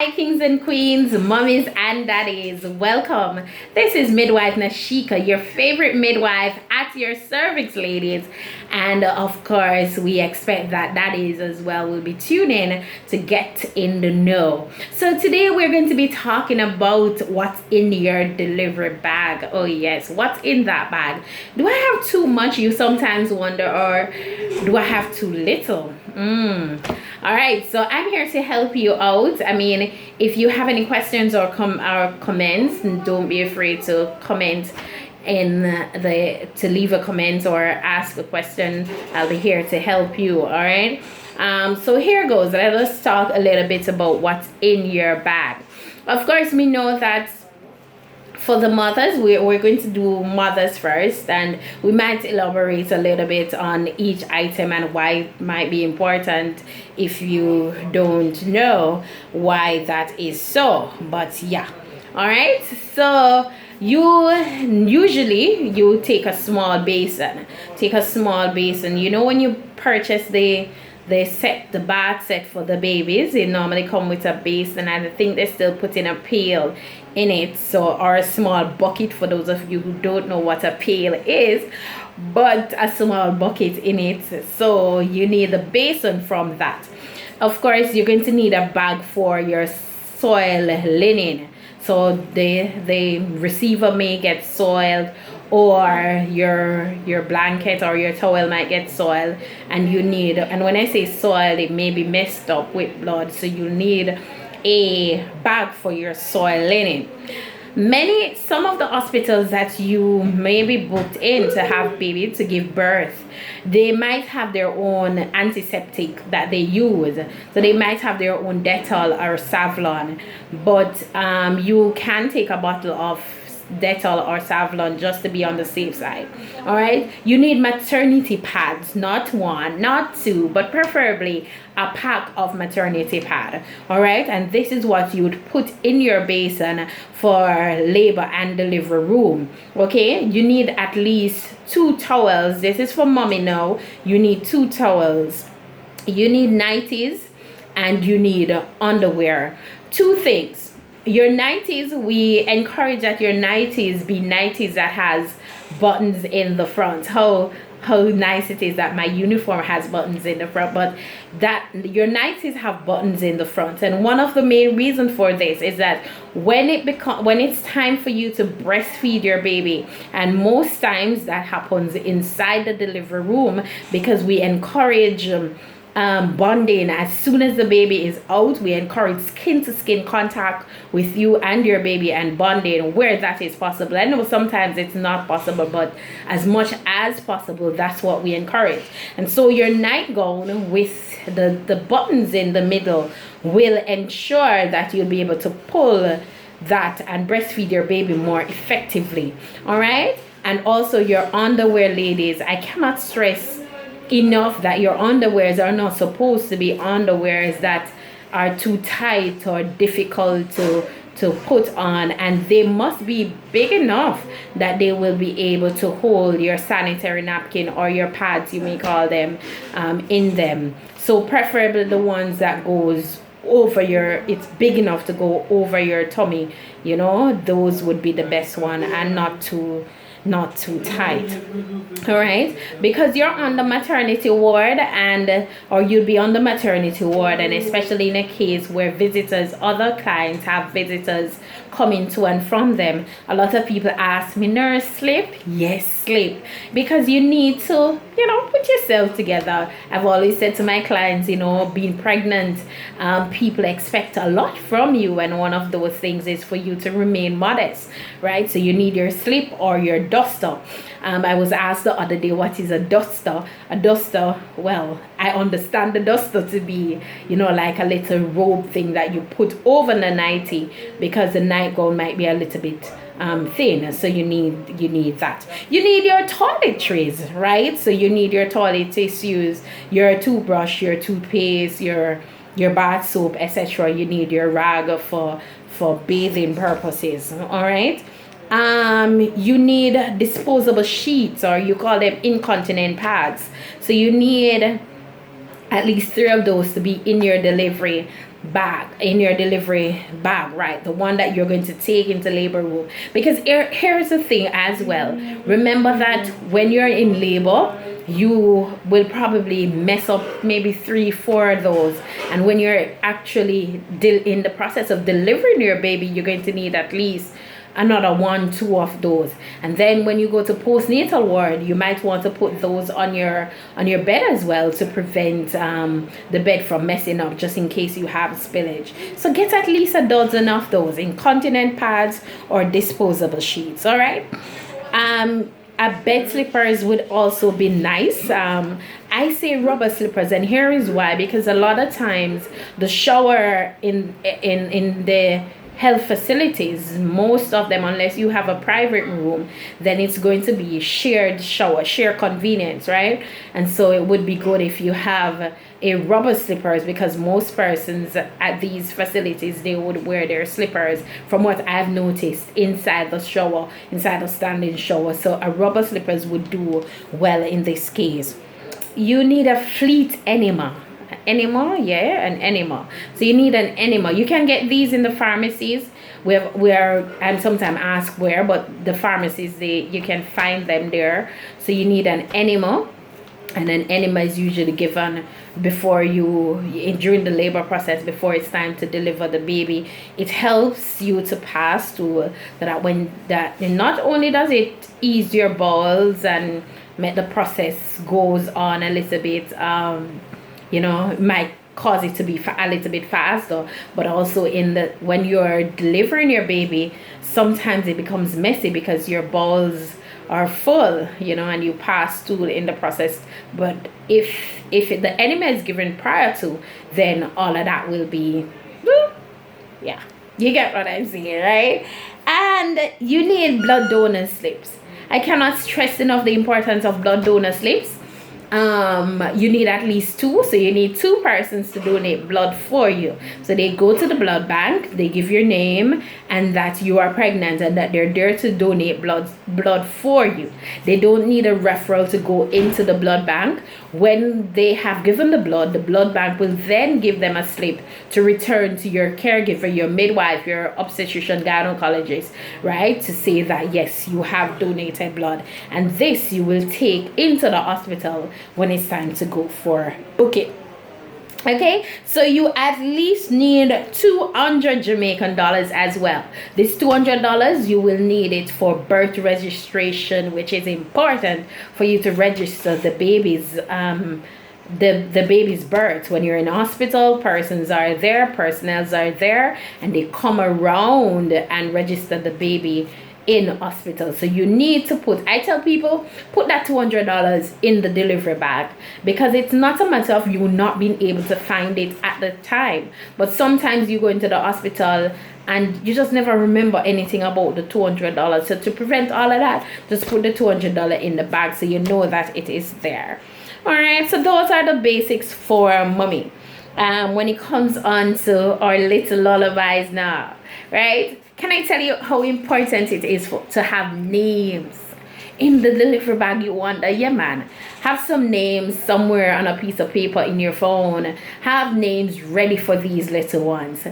Hi, kings and queens, mummies and daddies. Welcome. This is Midwife Nashika, your favorite midwife at your cervix, ladies. And of course, we expect that daddies as well will be tuning to get in the know. So today we're going to be talking about what's in your delivery bag. Oh yes, what's in that bag? Do I have too much, you sometimes wonder, or do I have too little? All right, so I'm here to help you out. I mean, if you have any questions or comments, don't be afraid to comment to leave a comment or ask a question. I'll be here to help you. All right. So here goes. Let us talk a little bit about what's in your bag. Of course, we know that for the mothers, we're going to do mothers first, and we might elaborate a little bit on each item and why it might be important if you don't know why that is so. But yeah, all right, so you take a small basin. You know, when you purchase the bath set for the babies, they normally come with a basin, and I think they're still putting a pail in it, so, or a small bucket for those of you who don't know what a pail is, but a small bucket in it. So you need a basin from that. Of course, you're going to need a bag for your soil linen, so the receiver may get soiled, or your blanket or your towel might get soiled, and when I say soiled, it may be messed up with blood, so you need a bag for your soil linen. Some of the hospitals that you may be booked in to have baby to give birth, they might have their own antiseptic that they use, so they might have their own Dettol or Savlon, but you can take a bottle of Dettol or Savlon just to be on the safe side. All right, you need maternity pads, not one, not two, but preferably a pack of maternity pad. All right, and this is what you would put in your basin for labor and delivery room. Okay, you need at least 2 towels. This is for mommy now. You need 2 towels, you need nighties, and you need underwear. 2 things. Your nighties, we encourage that your nighties be nighties that has buttons in the front. How nice it is that my uniform has buttons in the front, but that your nighties have buttons in the front. And one of the main reasons for this is that when it's time for you to breastfeed your baby, and most times that happens inside the delivery room, because we encourage bonding as soon as the baby is out. We encourage skin to skin contact with you and your baby and bonding where that is possible. I know sometimes it's not possible, but as much as possible, that's what we encourage. And so your nightgown with the buttons in the middle will ensure that you'll be able to pull that and breastfeed your baby more effectively. All right, and also your underwear, ladies. I cannot stress enough that your underwears are not supposed to be underwears that are too tight or difficult to put on, and they must be big enough that they will be able to hold your sanitary napkin or your pads, you may call them, in them. So preferably the ones that goes over it's big enough to go over your tummy, you know, those would be the best one, and not too tight. All right, because you're on the maternity ward, or you'll be on the maternity ward, and especially in a case where other clients have visitors coming to and from them, a lot of people ask me, nurse, sleep? Yes, sleep, because you need to, put yourself together. I've always said to my clients, being pregnant, people expect a lot from you, and one of those things is for you to remain modest, right? So you need your sleep or your duster. I was asked the other day, what is a duster? A duster, well, I understand the duster to be, like a little robe thing that you put over the nightie, because the nightgown might be a little bit thin, so you need that. You need your toiletries, right? So you need your toilet tissues, your toothbrush, your toothpaste, your bath soap, etc. You need your rag for bathing purposes. All right. You need disposable sheets, or you call them incontinent pads. So you need at least 3 of those to be in your delivery bag, in your delivery bag, right? The one that you're going to take into labor room. Because here's the thing as well. Remember that when you're in labor, you will probably mess up maybe 3-4 of those, and when you're actually in the process of delivering your baby, you're going to need at least another 1-2 of those. And then when you go to postnatal ward, you might want to put those on your bed as well, to prevent the bed from messing up, just in case you have spillage. So get at least a dozen of those incontinent pads or disposable sheets. All right. A bed slippers would also be nice. I say rubber slippers, and here is why. Because a lot of times the shower in the health facilities, most of them, unless you have a private room, then it's going to be shared shower, shared convenience, right? And so it would be good if you have a rubber slippers, because most persons at these facilities, they would wear their slippers, from what I've noticed, inside the shower, inside the standing shower. So a rubber slippers would do well in this case. You need a fleet enema. An enema. So you need an enema. You can get these in the pharmacies, where I'm sometimes asked where, but the pharmacies, you can find them there. So you need an enema, and an enema is usually given before during the labor process, before it's time to deliver the baby. It helps you to pass through that. And not only does it ease your bowels and make the process goes on a little bit, it might cause it to be a little bit faster, but also when you're delivering your baby, sometimes it becomes messy because your bowels are full, and you pass stool in the process. But if the enema is given prior to, then all of that will be, yeah, you get what I'm saying, right? And you need blood donor slips. I cannot stress enough the importance of blood donor slips. You need at least 2, so you need 2 persons to donate blood for you. So they go to the blood bank, they give your name and that you are pregnant, and that they're there to donate blood for you. They don't need a referral to go into the blood bank. When they have given the blood bank will then give them a slip to return to your caregiver, your midwife, your obstetrician gynecologist, right, to say that yes, you have donated blood, and this you will take into the hospital when it's time to go for booking. Okay, so you at least need 200 Jamaican dollars as well. This $200, you will need it for birth registration, which is important for you to register the baby's the baby's birth. When you're in hospital, personnel are there, and they come around and register the baby in hospital. So you need to I tell people, put that $200 in the delivery bag, because it's not a matter of you not being able to find it at the time, but sometimes you go into the hospital and you just never remember anything about the $200. So to prevent all of that, just put the $200 in the bag so you know that it is there. All right, so those are the basics for mommy. When it comes on to our little lullabies now, right? Can I tell you how important it is to have names in the delivery bag? You want that? Yeah, man. Have some names somewhere on a piece of paper in your phone. Have names ready for these little ones.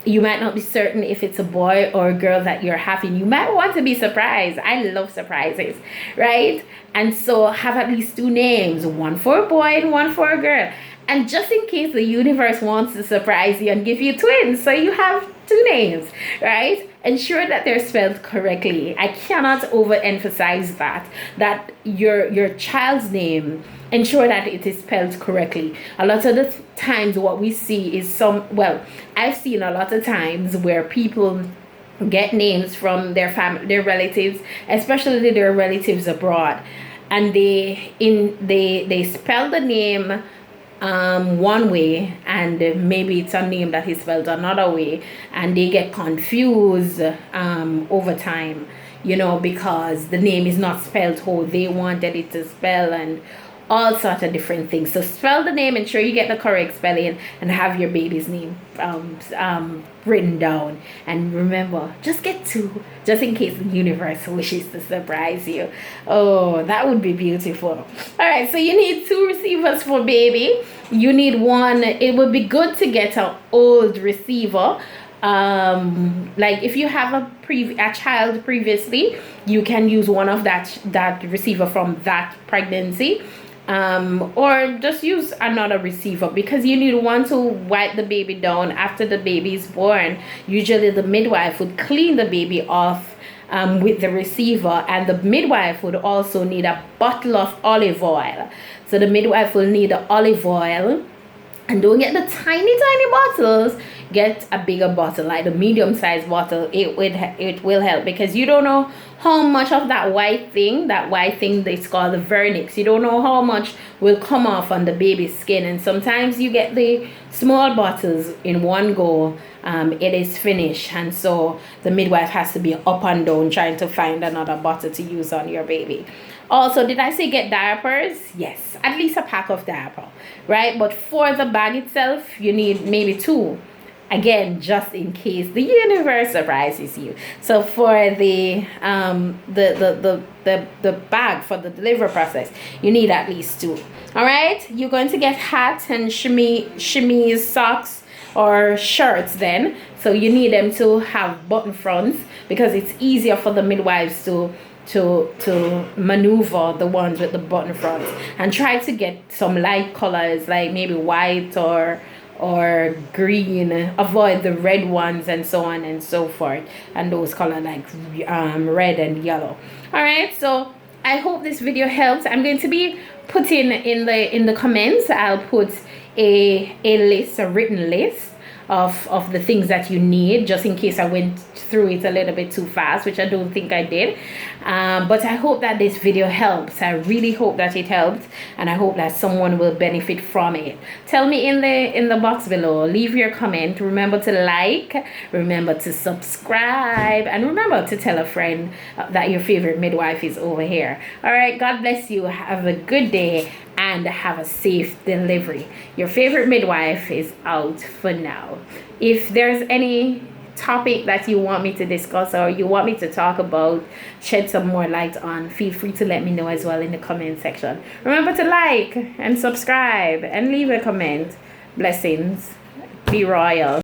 You might not be certain if it's a boy or a girl that you're having. You might want to be surprised. I love surprises, right? And so have at least 2 names, one for a boy and one for a girl. And just in case the universe wants to surprise you and give you twins, so you have 2 names, right? Ensure that they're spelled correctly. I cannot overemphasize that your child's name, ensure that it is spelled correctly. A lot of the times what we see is I've seen a lot of times where people get names from their family, their relatives, especially their relatives abroad, and they spell the name one way, and maybe it's a name that is spelled another way, and they get confused over time, because the name is not spelled how they wanted it to spell, and all sorts of different things. So spell the name, ensure you get the correct spelling, and have your baby's name written down. And remember, just get two, just in case the universe wishes to surprise you. Oh, that would be beautiful. All right, so you need 2 receivers for baby. You need one. It would be good to get an old receiver. Like if you have a child previously, you can use one of that receiver from that pregnancy, or just use another receiver, because you need one to wipe the baby down after the baby is born. Usually the midwife would clean the baby off with the receiver, and the midwife would also need a bottle of olive oil. So the midwife will need the olive oil. And don't get the tiny bottles, get a bigger bottle, like the medium-sized bottle. It will help, because you don't know how much of that white thing that's called the vernix, you don't know how much will come off on the baby's skin. And sometimes you get the small bottles in one go, it is finished, and so the midwife has to be up and down trying to find another bottle to use on your baby. Also, did I say get diapers? Yes, at least a pack of diaper, right? But for the bag itself, you need maybe 2. Again, just in case the universe surprises you. So for the bag for the delivery process, you need at least 2. All right, you're going to get hat and chemise socks or shirts then. So you need them to have button fronts, because it's easier for the midwives to maneuver the ones with the button fronts. And try to get some light colors, like maybe white or green. Avoid the red ones, and so on and so forth, and those color like red and yellow. All right, so I hope this video helps. I'm going to be putting in the comments, I'll put a written list of the things that you need, just in case I went through it a little bit too fast, which I don't think I did. But I hope that this video helps. I really hope that it helped, and I hope that someone will benefit from it. Tell me in the box below, leave your comment. Remember to like, remember to subscribe, and remember to tell a friend that your favorite midwife is over here. All right, God bless you. Have a good day and have a safe delivery. Your favorite midwife is out for now. If there's any topic that you want me to discuss, or you want me to talk about, shed some more light on, feel free to let me know as well in the comment section. Remember to like and subscribe and leave a comment. Blessings. Be royal.